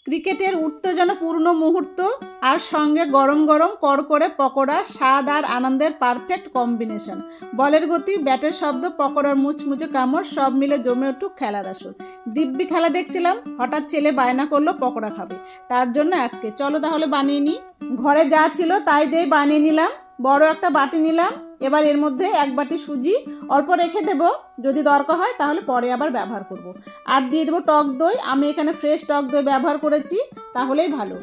ক্রিকেটের উত্তেজনাপূর্ণ মুহূর্ত আর সঙ্গে গরম গরম কড়কড়ে পকোড়া, স্বাদ আর আনন্দের পারফেক্ট কম্বিনেশন। বলের গতি, ব্যাটের শব্দ, পকোড়ার মুচমুচে কামড়, সব মিলে জমে উঠুক খেলার আসর। দিব্যি খেলা দেখছিলাম, হঠাৎ ছেলে বায়না করলো পকোড়া খাবে। তার জন্য আজকে চলো তাহলে বানিয়ে নিই। ঘরে যা ছিল তাই দিয়ে বানিয়ে নিলাম। বড় একটা বাটি নিলাম। এবার এর মধ্যে 1 বাটি সুজি অল্প রেখে দেব, যদি দরকার হয় তাহলে পরে আবার ব্যবহার করব। আর দিয়ে দেবো টক দই। আমি এখানে ফ্রেশ টক দই ব্যবহার করেছি, তাহলেই ভালো।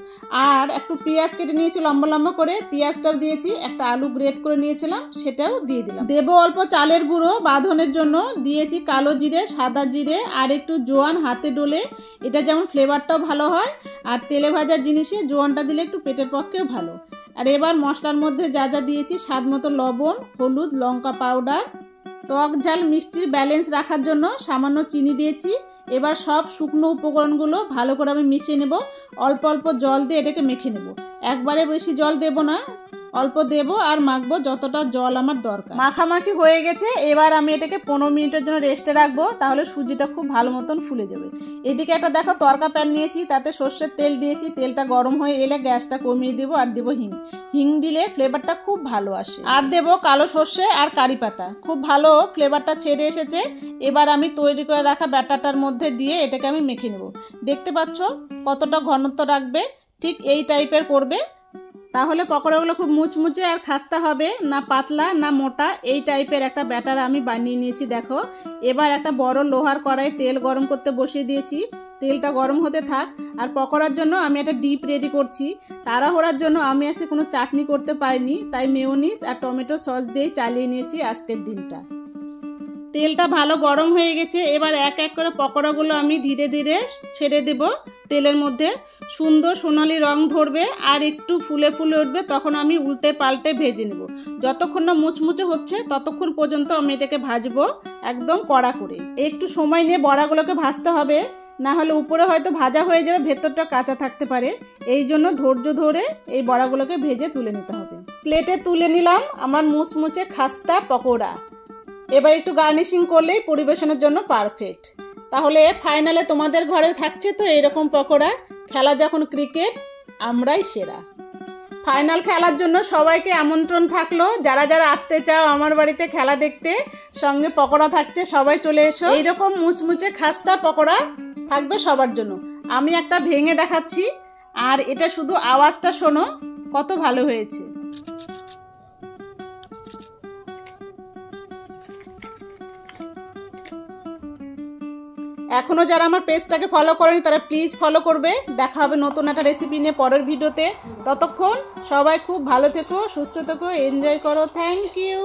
আর একটু পেঁয়াজ কেটে নিয়েছি লম্বা লম্বা করে, পেঁয়াজটাও দিয়েছি। একটা আলু গ্রেট করে নিয়েছিলাম, সেটাও দিয়ে দিলাম। দেবো অল্প চালের গুঁড়ো বাঁধনের জন্য, দিয়েছি কালো জিরে, সাদা জিরে আর একটু জোয়ান হাতে ডলে। এটা যেমন ফ্লেভারটাও ভালো হয়, আর তেলে ভাজা জিনিসে জোয়ানটা দিলে একটু পেটের পক্ষেও ভালো। আর এবার মশলার মধ্যে যা যা দিয়েছি, স্বাদ মতো লবণ, হলুদ, লঙ্কা পাউডার, টক ঝাল মিষ্টির ব্যালেন্স রাখার জন্য সামান্য চিনি দিয়েছি। এবার সব শুকনো উপকরণগুলো ভালো করে আমি মিশিয়ে নেব। অল্প অল্প জল দিয়ে এটাকে মেখে নেব। একবারে বেশি জল দেব না, অল্প দেব আর মাখবো যতটা জল আমার দরকার। মাখামাখি হয়ে গেছে, এবার আমি এটাকে 15 মিনিটের জন্য রেস্টে রাখবো, তাহলে সুজিটা খুব ভালো মতন ফুলে যাবে। এদিকে একটা দেখো তরকা প্যান নিয়েছি, তাতে সর্ষের তেল দিয়েছি। তেলটা গরম হয়ে এলে গ্যাসটা কমিয়ে দেবো আর দেবো হিং। হিং দিলে ফ্লেভারটা খুব ভালো আসে। আর দেবো কালো সর্ষে আর কারি পাতা, খুব ভালো ফ্লেভারটা ছেড়ে এসেছে। এবার আমি তৈরি করে রাখা ব্যাটারটার মধ্যে দিয়ে এটাকে আমি মেখে নেব। দেখতে পাচ্ছ কতটা ঘনত্ব রাখবে, ঠিক এই টাইপের করবে, তাহলে পকোড়াগুলো খুব মুচমুচে আর খাস্তা হবে, না পাতলা না মোটা। এই টাইপের একটা ব্যাটার আমি বানিয়ে নিয়েছি দেখো। এবার একটা বড় লোহার কড়াই তেল গরম করতে বসিয়ে দিয়েছি। তেলটা গরম হতে থাক। আর পকোড়ার জন্য আমি একটা ডিপ রেডি করছি। তাড়াহুড়ার জন্য আমি আজকে কোনো চাটনি করতে পারিনি, তাই মেয়োনিজ আর টমেটো সস দিয়েই চালিয়ে নিয়েছি আজকের দিনটা। তেলটা ভালো গরম হয়ে গেছে, এবার এক এক করে পকোড়াগুলো আমি ধীরে ধীরে ছেড়ে দেব তেলের মধ্যে। সুন্দর সোনালি রং ধরবে আর একটু ফুলে ফুলে উঠবে, তখন আমি উল্টে পাল্টে ভেজে নেব। যতক্ষণ না মুচমুচে হচ্ছে ততক্ষণ পর্যন্ত আমি এটাকে ভাজবো একদম কড়া করে। একটু সময় নিয়ে বড়াগুলোকে ভাজতে হবে, না হলে উপরে হয়তো ভাজা হয়ে যাবে, ভেতরটা কাঁচা থাকতে পারে। এই জন্য ধৈর্য ধরে এই বড়াগুলোকে ভেজে তুলে নিতে হবে। প্লেটে তুলে নিলাম আমার মুচমুচে খাস্তা পকোড়া। এবার একটু গার্নিশিং করলেই পরিবেশনের জন্য পারফেক্ট। তাহলে ফাইনালে তোমাদের ঘরে থাকছে তো এরকম পকোড়া। খেলা যখন ক্রিকেট, আমরাই সেরা। ফাইনাল খেলার জন্য সবাইকে আমন্ত্রণ থাকলো। যারা যারা আসতে চাও আমার বাড়িতে খেলা দেখতে, সঙ্গে পকোড়া থাকছে, সবাই চলে এসো। এইরকম মুচমুচে খাস্তা পকোড়া থাকবে সবার জন্য। আমি একটা ভেঙে দেখাচ্ছি, আর এটা শুধু আওয়াজটা শোনো কত ভালো হয়েছে। এখনো যারা আমার পেজটাকে ফলো করেনি তারা প্লিজ ফলো করবে। দেখা হবে নতুন একটা রেসিপি নিয়ে পরের ভিডিওতে। ততক্ষণ সবাই খুব ভালো থেকো, সুস্থ থেকো, এনজয় করো। Thank you.